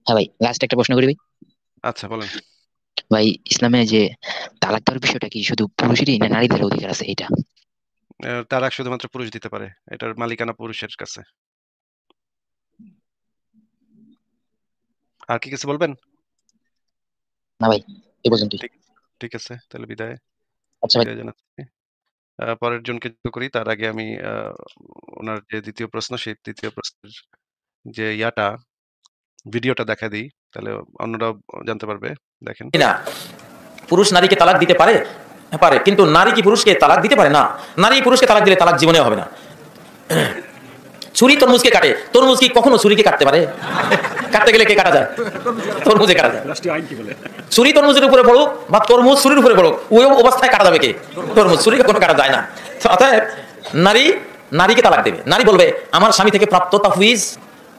হ্যাঁ ভাই, লাস্ট একটা প্রশ্ন করি ভাই। আচ্ছা বলেন। ভাই, ইসলামে যে তালাক দেওয়ার বিষয়টা কি শুধু পুরুষেরই না নারীদের অধিকার আছে এটা? তালাক শুধুমাত্র পুরুষ দিতে পারে। এটার মালিকানা পুরুষের কাছে। আর কি কিছু বলবেন? না ভাই, এই পর্যন্তই। ঠিক ঠিক আছে, তাহলে বিদায়। আচ্ছা ভাই। বিদায় জানাচ্ছি। পরের জনকে যুক্ত করি তার আগে আমি ওনার যে দ্বিতীয় প্রশ্ন সেই দ্বিতীয় প্রশ্নের যে ভিডিওটা দেখা দিই, তাহলে অন্যরাও জানতে পারবে। দেখেন। না, পুরুষ নারীকে তালাক দিতে পারে, পারে, কিন্তু নারী কি পুরুষকে তালাক দিতে পারে না। নারী পুরুষকে তালাক দিলে তালাক জীবনেও হবে না। ছুরি তরমুজকে কাটে, তরমুজ কি কখনো ছুরিকে কাটতে পারে? কাটতে গেলে কে কাটা যায়? তরমুজে কাটা যায়। রাষ্ট্রীয় আইন কি বলে? ছুরি তরমুজের উপরে পড়ুক বা তরমুজ ছুরির উপরে পড়ুক, ওই অবস্থায় কাটা যাবে কে? তরমুজ, ছুরিকে কোনো কাটা যায় না। তো অতএব নারী নারীকে তালাক দেবে। নারী বলবে আমার স্বামী থেকে প্রাপ্ত তাফউইজ,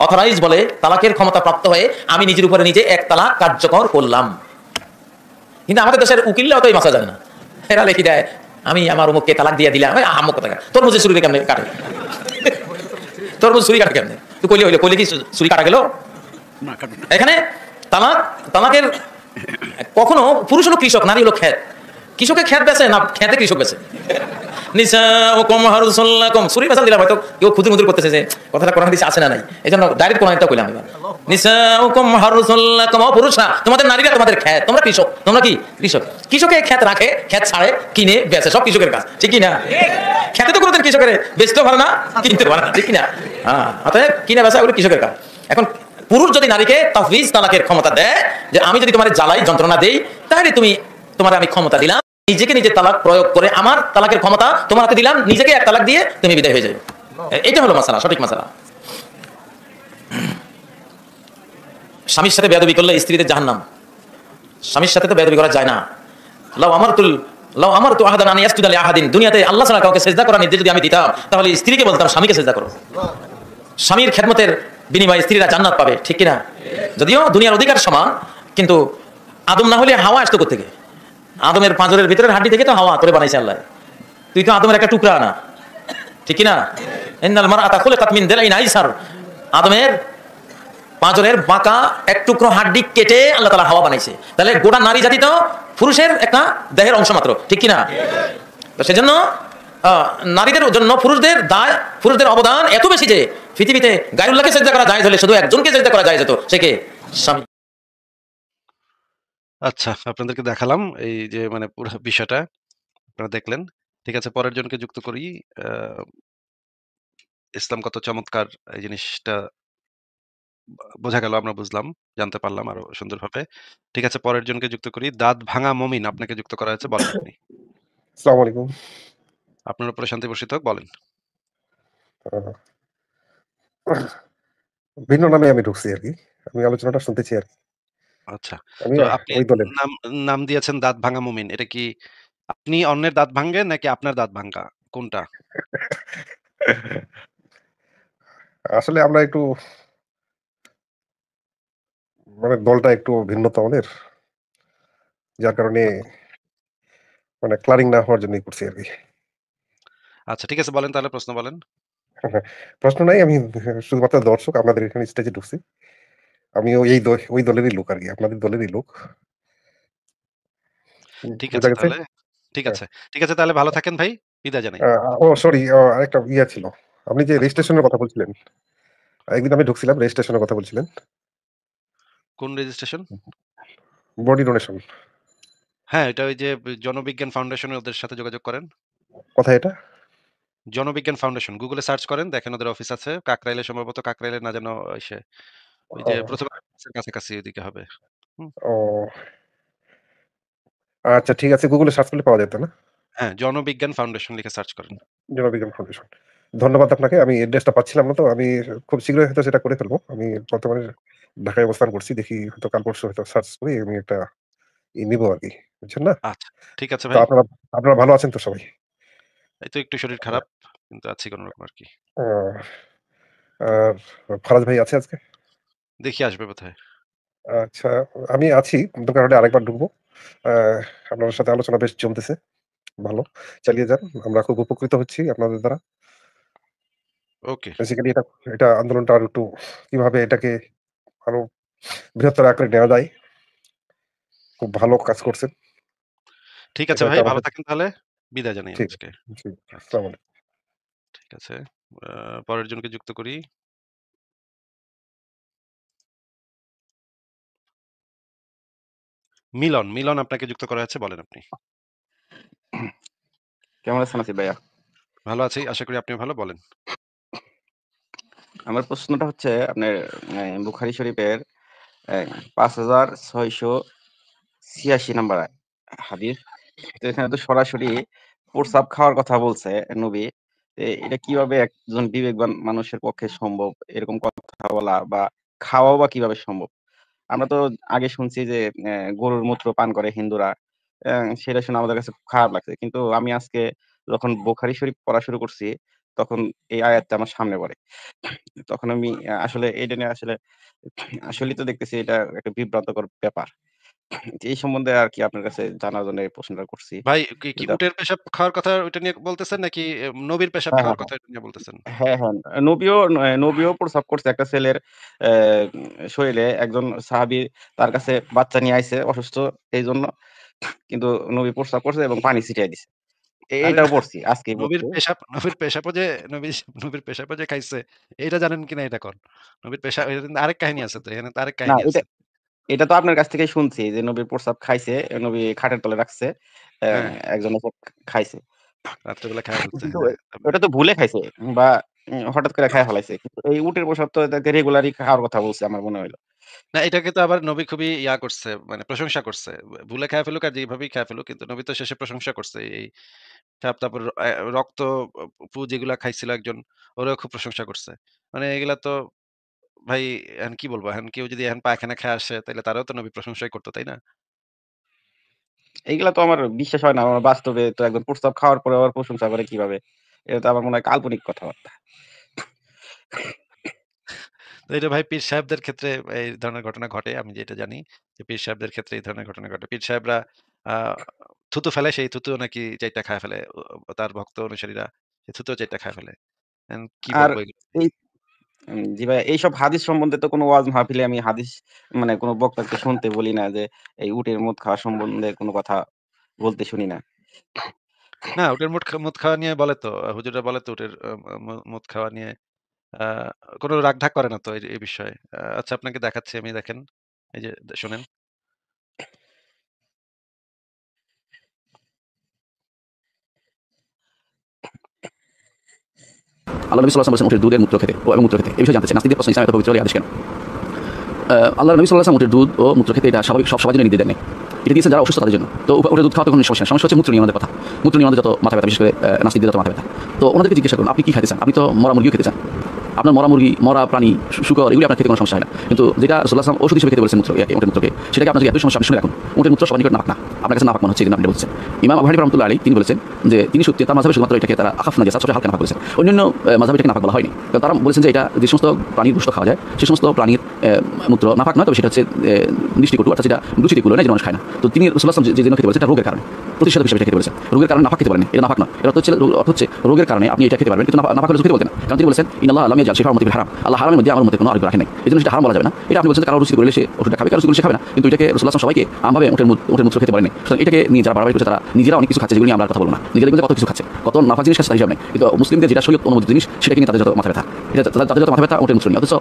অথরাইজ বলে তালাকের ক্ষমতা প্রাপ্ত হয়ে আমি নিজের উপরে নিজে এক তালাক কার্যকর করলাম। কিন্তু আমাদের দেশের উকিলরা অতই মাসা জানে না। এরা লেখি দেয় আমি আমার অমুককে তালাক দিয়ে দিলাম। আম্মক কথা, তরমুজে ছুরি কেমনে কাটে? তরমুজ ছুরি কাটে কেমনে? তুই কইলে হইলে, কইলে কি ছুরি কাটা গেল? না কাটবে না। এখানে তালাক, তালাকের কখনো পুরুষ হলো কৃষক, নারী হলো খ্যাত। কৃষকে খ্যাত বেছে না খ্যাতে কৃষক বেছে। নিসাউকুম হারসুল্লাকুম, ছুরি বেচাল দিলাম, হয়তো কেউ খুদুর মুদুর করতেছে যে কথাটা কোরআন হাদিসে আছে না নাই, এই জন্য ডাইরেক্ট কোরআনটা কইলাম। এবার নিসাউকুম হারসুল্লাকুম, পুরুষরা তোমাদের, নারীরা তোমাদের খ্যাত, তোমরা কৃষক, তোমরা কি কৃষক। কৃষকে খ্যাত রাখে, খ্যাত ছাড়ে, কিনে বেচে, সব কৃষকের কাজ, ঠিক কি না? খ্যাতে তো কোনোদিন কৃষকের বেচতেও পারে না, কিনতে পারে না, ঠিক কি না? হ্যাঁ, অতএব কিনে বেচা ওগুলো কৃষকের কাজ। এখন পুরুষ যদি নারীকে তাফউইজ তালাকের ক্ষমতা দেয়, যে আমি যদি তোমার জ্বালাই যন্ত্রণা দেই, তাহলে তুমি, তোমার আমি ক্ষমতা দিলাম, নিজেকে নিজে তালাক প্রয়োগ করে আমার তালাকের ক্ষমতা তোমাকে দিলাম, নিজেকে এক তালাক দিয়ে তুমি বিদায় হয়ে যাবে। এটা হলো মাসালা, সঠিক মাসালা। স্বামীর সাথে বেয়াদবি করলে স্ত্রীদের জাহান্নাম। স্বামীর সাথে তো বেয়াদবি করা যায় না। লাউ আমার তো আহাদান আনি ইয়াসজুদা লিআহাদিন, দুনিয়াতে আল্লাহ ছাড়া কাউকে সিজদা করার নির্দেশ যদি আমি দিতাম, তাহলে স্ত্রীকে বলতাম স্বামীকে সিজদা করো। স্বামীর খেদমতের বিনিময়ে স্ত্রীরা জান্নাত পাবে, ঠিক কিনা? যদিও দুনিয়ার অধিকার সমান, কিন্তু আদম না হলে হাওয়া আসতো কোত্থেকে? আদমের পাঁজরের ভিতরের হাড্ডি থেকে তো হাওয়া করে বানাইছে আল্লাহ। তুই তো আদমের একটা টুকরা না, ঠিক কিনা? ইন্নাল মারআতা খুলিকাত মিন দিলাইন আইসার, আদমের পাঁজরের বাঁকা এক টুকরো হাড্ডি কেটে আল্লাহ তাআলা হাওয়া বানাইছে। তাহলে গোটা নারী জাতি তো পুরুষের একটা দেহের অংশ মাত্র, ঠিক কিনা? তো সেজন্য নারীদের জন্য পুরুষদের দায়, পুরুষদের অবদান এত বেশি যে পৃথিবীতে গায়রুল্লাহকে সিজদা করা যায় হলে শুধু একজনকে সিজদা করা যায় যেত, সে কে? স্বামী। আচ্ছা, আপনাদেরকে দেখালাম এই যে মানে পুরো বিষয়টা আপনারা দেখলেন। ঠিক আছে, পরের জনকে যুক্ত করি। আহ, ইসলাম কত চমৎকার এই জিনিসটা বোঝা গেল, আমরা বুঝলাম, জানতে পারলাম আরো সুন্দরভাবে। ঠিক আছে, পরের জনকে যুক্ত করি। দাঁত ভাঙা মমিন, আপনাকে যুক্ত করা হয়েছে, বলেন আপনি। আসসালামু আলাইকুম। আপনার উপরে শান্তি বর্ষিত হোক, বলেন। আহ, ভিন্ন নামে আমি ঢুকছি আরকি। আমি আলোচনাটা শুনতেছি আরকি। আচ্ছা, আমি তো আপনি ওই দলের। নাম নাম দিয়েছেন দাঁত ভাঙা মুমিন, এটা কি আপনি অন্যের দাঁত ভাঙ্গেন নাকি আপনার দাঁত ভাঙ্গা, কোনটা? আসলে আমরা একটু মানে দলটা একটু ভিন্নতা আমাদের। যার কারণে মানে ক্লারিং না হওয়ার জন্যই করছি আরকি। আচ্ছা ঠিক আছে, বলেন তাহলে, প্রশ্ন বলেন। প্রশ্ন নাই, আমি শুধুমাত্র দর্শক আপনাদের এখানে স্টেজে ঢুকছি। আমিও ওই দলেরই লোক আরকি, আপনাদের দলেরই লোক। ঠিক বুঝা আছে গেছে? তাহলে, ঠিক হ্যাঁ। আছে, ঠিক আছে তাহলে, ভালো থাকেন ভাই, বিদায় জানাই। ও সরি, আরেকটা ছিল। আপনি যে আচ্ছা বলেন। রেজিস্ট্রেশনের কথা বলছিলেন, একদিন আমি ঢুকছিলাম, রেজিস্ট্রেশনের কথা বলছিলেন। কোন রেজিস্ট্রেশন? Body donation. হ্যাঁ, এটা ওই যে জনবিজ্ঞান ফাউন্ডেশনের, ওদের সাথে যোগাযোগ করেন। কোথায় এটা? জনবিজ্ঞান ফাউন্ডেশন গুগলে সার্চ করেন, দেখেন ওদের অফিস আছে কাকরাইলে, সম্ভবত কাকরাইলে না যেন এসে ওই যে ও, প্রথম কাছাকাছি ওইদিকে হবে। হুম, ও আচ্ছা ঠিক আছে। গুগলে সার্চ করলে পাওয়া যেত না? হ্যাঁ, জনবিজ্ঞান ফাউন্ডেশন লিখে সার্চ করেন। জনবিজ্ঞান ফাউন্ডেশন। ধন্যবাদ আপনাকে। আমি অ্যাড্রেসটা পাচ্ছিলাম না তো। আমি খুব শীঘ্রই হয়তো সেটা করে ফেলবো। আমি বর্তমানে ঢাকায় অবস্থান করছি। দেখি হয়তো কাল পরশু হয়তো সার্চ করে আমি একটা নিবো আরকি। বুঝছেন না? আচ্ছা ঠিক আছে তো ভাই। আপনারা আপনারা ভালো আছেন তো সবাই? এই তো একটু শরীর খারাপ, কিন্তু আছি কোনো রকম আর কি। আ আর ফারাজ ভাই আছে আজকে? দেখি আসবে বোধহয়। আচ্ছা, আমি আছি। দরকার হলে আরেকবার ঢুকবো। আ আপনার সাথে আলোচনা বেশ জমতেছে। ভালো। চালিয়ে যান। আমরা খুব উপকৃত হচ্ছি আপনাদের দ্বারা। ওকে। বেসিক্যালি এটা এটা আন্দোলনটা আরো একটু কিভাবে এটাকে আরো বৃহত্তর আকারে নেওয়া যায়। খুব ভালো কাজ করছেন। ঠিক আছে এটা ভাই, একটা ভালো আমাদের থাকেন তাহলে। বিদায় জানাই ঠিক আজকে। জি, আচ্ছা, আসসালামু আলাইকুম। ঠিক আছে। পরের জনকে যুক্ত করি। মিলন আপনাকে যুক্ত করা হয়েছে, বলেন আপনি। কেমন আছেন আসিফ ভাইয়া? ভালো আছি, আশা করি আপনিও ভালো, বলেন। আমার প্রশ্নটা হচ্ছে আপনার বুখারী শরীফের ৫৬৮৬ নাম্বার হাদিস। তো এখানে তো সরাসরি প্রস্রাব খাওয়ার কথা বলছে নবী। এটা কিভাবে একজন বিবেকবান মানুষের পক্ষে সম্ভব এরকম কথা বলা, বা খাওয়াও বা কিভাবে সম্ভব? আমরা তো আগে শুনছি যে গরুর মূত্র পান করে হিন্দুরা। সেটা শুনে আমাদের কাছে খুব খারাপ লাগছে। কিন্তু আমি আজকে যখন বুখারী শরীফ পড়া শুরু করছি, তখন এই আয়াতটা আমার সামনে পড়ে। তখন আমি আসলে এটা নিয়ে আসলেই তো দেখতেছি এটা একটা বিভ্রান্তকর ব্যাপার। এই সম্বন্ধে আরকি আপনার কাছে জানার জন্য এই প্রশ্নটা করছি। ভাই কি যদি উটের পেশাব খাওয়ার কথা ওইটা নিয়ে বলতেছেন, নাকি নবীর পেশাব হ্যাঁ, হ্যাঁ, খাওয়ার হ্যাঁ। কথা এটা নিয়ে বলতেছেন? হ্যাঁ, হ্যাঁ। নবীও প্রস্রাব করছে একটা ছেলের অ্যা শরীরে। একজন সাহাবী তার কাছে বাচ্চা নিয়ে আইছে অসুস্থ এইজন্য। কিন্তু নবী প্রস্রাব করছে এবং পানি ছিটায় দিছে। আরে এটাও না, পড়ছি, আজকেই নবীর পড়ছি। পেশাব নবীর পেশাবও যে নবী নবীর পেশাবও যে খাইছে, এটা জানেন কিনা এটা কন। নবীর পেশাব, এর কিন্তু আরেক কাহিনী আছে তো, এখানে তো আরেক না, কাহিনী এটা আছে। এটা তো আপনার কাছ থেকেই শুনছি যে নবীর প্রস্রাব খাইছে, নবী খাটের তলে রাখছে। অ্যা হ্যাঁ, একজন এসে খাইছে। রাত্রেবেলা খায়া ফেলছে। কিন্তু হ্যাঁ, ওটা তো ভুলে খাইছে, বা হঠাৎ করে খাইয়া ফেলাইছে। কিন্তু এই উটের প্রসাব তো এটাকে রেগুলারই খাওয়ার কথা বলছে আমার মনে হইলো। না, এটাকে তো আবার নবী খুবই করছে, মানে প্রশংসা করছে। ভুলে খায়া ফেলুক আর যেভাবেই খায়া ফেলুক, কিন্তু নবী তো শেষে প্রশংসা করছে। এই তারপর রক্ত পু যেগুলা খাইছিল একজন, ওরাও খুব প্রশংসা করছে। মানে এগুলা তো ভাই, এখন কি বলবো? এখন কেউ যদি এখন পায়খানা খেয়ে আসে, তাইলে তারাও তো নবী প্রশংসাই করতো, তাই না? এইগুলা তো আমার বিশ্বাস হয় না। আমার বাস্তবে তো একজন প্রস্তাব খাওয়ার পরে আবার প্রশংসা করে কিভাবে? এটা তো আমার মনে হয় কাল্পনিক কথাবার্তা। তো এটা ভাই পীর সাহেবদের ক্ষেত্রে এই ধরনের ঘটনা ঘটে। আমি যেটা জানি যে পীর সাহেবদের ক্ষেত্রে এই ধরনের ঘটনা ঘটে। পীর সাহেবরা আ থুতু ফেলে, সেই থুতুও নাকি চাইটা খায়া ফেলে। তার ভক্ত অনুসারীরা সেই থুতুও চাইটা খায়া ফেলে। এখন কি আর বলবো এগুলো? এই জি ভাই, এইসব হাদিস সম্বন্ধে তো কোনো ওয়াজ মাহফিলে আমি হাদিস মানে কোনো বক্তাকে শুনতে বলি না যে এই উটের মদ খাওয়া সম্বন্ধে কোনো কথা বলতে শুনি না। না, উটের মুত খাওয়া নিয়ে বলে তো, হুজুররা বলে তো উটের মুত খাওয়া নিয়ে আ কোন রাগ-ঢাক করে না তো এই বিষয়ে। আচ্ছা, আপনাকে দেখাচ্ছি আমি, দেখেন। এই যে শোনেন। আল্লাহ নবী সাল্লাল্লাহু আলাইহি ওয়াসাল্লাম বলেছেন উটের দুধের মূত্র খেতে এবং মূত্র খেতে। এই বিষয়ে জানতে চাই। নাস্তিকদের প্রশ্ন, ইসলামে এত পবিত্র এই আদেশ কেন? আল্লাহ নবী সাল্লাল্লাহু আলাইহি ওয়াসাল্লাম উটের দুধ ও মূত্র খেতে এটা স্বাভাবিক সবার জন্য নির্দেশ দেন নাই। এটা দিয়েছেন যারা অসুস্থ তাদের জন্য। তো উটের দুধ খাওয়াতে কোনো সমস্যা নেই। সমস্যা হচ্ছে মূত্র নিয়ে আমাদের কথা। মূত্র নিয়ে আমাদের যত মাথা ব্যথা, বিশেষ করে নাস্তিকদের যত মাথা ব্যথা। তো ওনাদেরকে জিজ্ঞাসা করুন, আপনি কি খাইতে চান? আপনি তো মরা মুরগিও খেতে চান। আপনার মরা মুরগি, মরা প্রাণী, শুকর এগুলি আপনার খেতে কোনো সমস্যা হয় না। কিন্তু যেটা রাসূলুল্লাহ সাল্লাল্লাহু আলাইহি ওয়াসাল্লাম ঔষধ হিসেবে খেতে বলেছেন উটের মূত্রকে, সেটাকে আপনার যদি এত সমস্যা, আপনি শুনে রাখুন। উটের মূত্র সবার নিকট নাপাক না। আপনার কাছে নাপাক মনে হচ্ছে, এই জন্য আপনি বলছেন। ইমাম আবু হানিফা রাহমাতুল্লাহি আলাইহি তিনি বলেছেন যে তিনি সত্যি তার মাযহাবে শুধুমাত্র এটাকে তারা আখাফ নাজাসাত, সবচেয়ে হালকা নাপাক বলেছেন। অন্যান্য মাযহাবে এটাকে নাপাক বলা হয়নি। কারণ তারা বলেছেন যে এটা যে সমস্ত প্রাণীর গোশত খাওয়া যায়, সেই সমস্ত প্রাণীর মূত্র নাপাক নয়, তবে সেটা হচ্ছে দৃষ্টিকটু, অর্থাৎ যেটা রুচিতে নয়, যে মানুষ খায় না। তো তিনি রাসূলুল্লাহ সাল্লাল্লাহু আলাইহি ওয়াসাল্লাম যে জন্য খেতে বলেছেন, এটা রোগের কারণে, প্রতিষেধক হিসেবে খেতে বলেছেন। রোগের কারণে নাপাক খেতে বলেন, এটা নাপাক নয়। এর অর্থ হচ্ছে রোগের কারণে আপনি এটা খেতে পারবেন, কিন্তু নাপাক হলে খেতে বলতেন না। কারণ তিনি বলেছেন ইন্নাল্লাহা লাম ইয়াজআল শিফা'আল মুতিবিল হারাম। আল্লাহ হারামের মধ্যে আমার মধ্যে কোনো আরোগ্য রাখেন নাই, এই জন্য সেটা হারাম বলা যাবে না। এটা আপনি বলছেন কারো রুচি করলে সে ওষুধটা খাবে, কারো রুচি করলে সে খাবে না। কিন্তু এটাকে রাসূলুল্লাহ সাল্লাল্লাহু আলাইহি ওয়াসাল্লাম সবাইকে আমভাবে উটের মূত্র খেতে বলেন নাই। সুতরাং এটাকে নিয়ে যারা বাড়াবাড়ি করছে, তারা নিজেরা অনেক কিছু খাচ্ছে, যেগুলো নিয়ে আমরা কথা বলবো না। নিজেরা দেখবেন কত কিছু খাচ্ছে, কত নাপাক জিনিস খাচ্ছে, তার হিসাব নেই। কিন্তু মুসলিমদের যেটা শরীয়ত অনুমোদিত জিনিস, সেটাকে নিয়ে তাদের যত মাথা ব্যথা, এটা তাদের যত মাথা ব্যথা উটের মূত্র নিয়ে। অথচ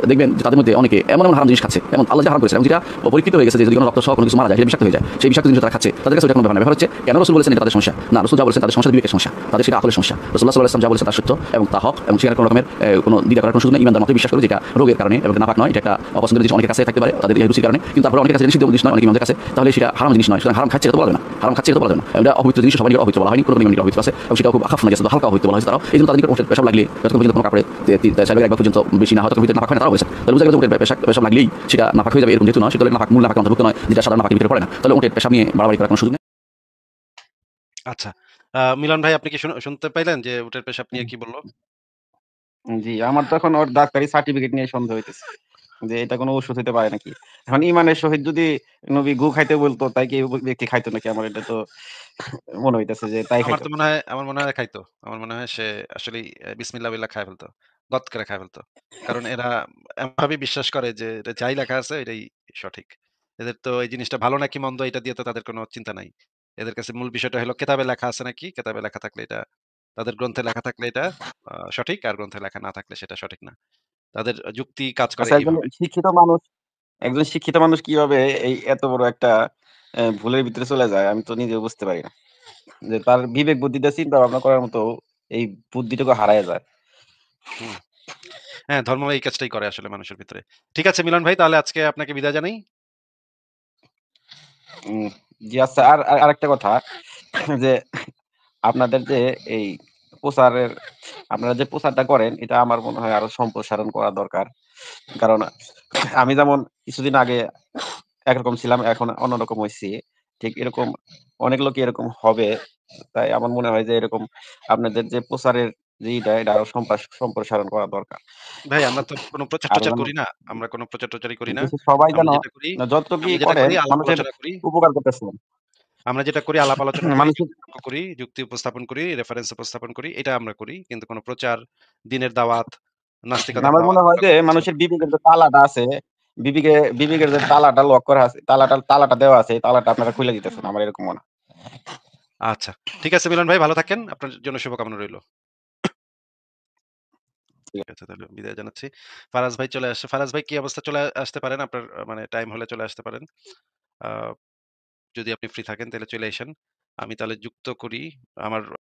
দেখবেন যে তাদের মধ্যে অনেকে এমন হারাম জিনিস খাচ্ছে, এবং আল্লাহ যেটা হারাম করেছে এবং যেটা পরীক্ষিত হয়ে গেছে যে যদি কোনো রক্ত সহ কোনো কিছু মারা যায়, সেটা বিষাক্ত হয়ে যায়, সেই বিষাক্ত জিনিস তারা খাচ্ছে, তাদের কাছে ওটা কোনো ব্যাপার না। ব্যাপার হচ্ছে কেন রাসূল বলেছেন এটা তাদের সমস্যা না, রাসূল যা বলেছেন তাদের সমস্যা বিবেকের সমস্যা, তাদের সেটা আকলের সমস্যা। রাসূলুল্লাহ সাল্লাল্লাহু আলাইহি ওয়াসাল্লাম যা বলেছেন তা সত্য এবং তা হক, এবং সেখানে কোনো রকমের কোনো দ্বিধা করার কোনো সুযোগ নেই। ইমানদার মতই বিশ্বাস করে যেটা রোগের কারণে এবং নাপাক নয়, এটা একটা অপছন্দের জিনিস অনেকের কাছে থাকতে পারে তাদের এই রুচির কারণে, কিন্তু তারপরে অনেকের কাছে নিষিদ্ধ জিনিস নয়, অনেক ইমামদের কাছে, তাহলে সেটা হারাম জিনিস নয়। সুতরাং হারাম খাচ্ছে এটা তো বলা যাবে না, হারাম খাচ্ছে এটা তো বলা যাবে না। এটা অপবিত্র জিনিস, সবাই অপবিত্র বলা হয়নি, কোনো ইমাম অপবিত্র আছে, এবং সেটা খুব আখাফ নাজাস, হালকা অপবিত্র বলা হয়েছে তারাও। এই জন্য তাদের নিকট উটের পেশাব লাগলে যতক্ষণ পর্যন্ত কোনো কাপড়ে 4 একবার পর্যন্ত বেশি না হয়, ততক্ষণ ভিতরে নাপাক হয় না, তারাও বলেছেন। তাহলে বুঝা গেল উটের পেশাব লাগলেই সেটা নাপাক হয়ে যাবে, এরকম যেহেতু নয়, সেটা নাপাক, মূল নাপাক অন্তর্ভুক্ত নয়, যেটা সাধারণ নাপাকের ভিতরে পড়ে না। তাহলে উটের পেশাব নিয়ে বাড়াবাড়ি করার কোনো সুযোগ নেই। আচ্ছা। মিলন ভাই, আপনি কি শুনতে পাইলেন যে উটের পেশাব নিয়ে কি বলল? জি, আমার তো এখন ওর ডাক্তারি সার্টিফিকেট নিয়ে সন্দেহ হইতেছে যে এটা কোনো ওষুধ হইতে পারে নাকি। এখন ইমানের সহিত যদি নবী গু খাইতে বলতো, তাই কি ওই ব্যক্তি খাইতো নাকি? আমার এটা তো মনে হইতেছে যে তাই খাইতো। আমার মনে হয় খাইতো। আমার মনে হয় সে আসলেই বিসমিল্লাহ বইলা খায় ফেলতো। গত করে খায় ফেলত। কারণ এরা এমনভাবে বিশ্বাস করে যে এটা যাই লেখা আছে এটাই সঠিক। এদের তো এই জিনিসটা ভালো নাকি মন্দ এটা দিয়ে তো তাদের কোনো চিন্তা নাই। এদের কাছে মূল বিষয়টা হলো কেতাবে লেখা আছে নাকি, কেতাবে লেখা থাকলে এটা তাদের গ্রন্থে লেখা থাকলে এটা সঠিক, আর গ্রন্থে লেখা না থাকলে সেটা সঠিক না। তাদের যুক্তি কাজ করে আচ্ছা, এইভাবে। একজন শিক্ষিত মানুষ কিভাবে এই এত বড় একটা ভুলের ভিতরে চলে যায় আমি তো নিজেও বুঝতে পারি না। যে তার বিবেক বুদ্ধিতে চিন্তা ভাবনা করার মতো এই বুদ্ধিটুকু হারায় যায়। হুম। হ্যাঁ, ধর্ম এই কাজটাই করে আসলে মানুষের ভিতরে। ঠিক আছে মিলন ভাই, তাহলে আজকে আপনাকে বিদায় জানাই। উম, জি আচ্ছা, আরেকটা কথা যে আপনাদের যে এই প্রচারের আপনারা যে প্রচারটা করেন এটা আমার মনে হয় আরো সম্প্রসারণ করা দরকার। কারণ আমি যেমন কিছুদিন আগে একরকম ছিলাম, এখন অন্যরকম হইছি। ঠিক এরকম অনেক লোকই এরকম হবে। তাই আমার মনে হয় যে এরকম আপনাদের যে প্রচারের যে এটা আরো সম্প্রসারণ করা দরকার। ভাই আমরা তো কোনো আরো প্রচার-টচার যেন করি না। আমরা কোনো প্রচার-টচারই করি না। দেশের সবাই আমরা যেন যেটা করি যতটুকুই আমরা যেটা করেন করি আলাপ মানুষের আলোচনা করি। উপকার করতেছেন। আমরা যেটা করি আলাপ আলোচনা করি, মানুষের যুক্তিতর্ক করি, যুক্তি উপস্থাপন করি, রেফারেন্স উপস্থাপন করি। এটা আমরা করি। কিন্তু কোনো প্রচার, দিনের দাওয়াত, নাস্তিকতার আমার মনে দাওয়াত হয় আমরা যে করতেছি না। মানুষের বিবেকের যে তালাটা আছে, বিবেকের যে তালাটা লক করা আছে, তালাটা দেওয়া আছে, এই তালাটা আপনারা খুলে দিতেছেন। আমার এরকম মনে হয়। আচ্ছা। ঠিক আছে মিলন ভাই, ভালো থাকেন। আপনার জন্য শুভকামনা রইল। ঠিক আছে, তাহলে বিদায় জানাচ্ছি। ফারাজ ভাই চলে আসছে। ফারাজ ভাই কি অবস্থা? চলে আসতে পারেন। আপনার মানে টাইম হলে চলে আসতে পারেন। আ যদি আপনি ফ্রি থাকেন তাহলে চলে আইসেন। আমি তাহলে যুক্ত করি আমার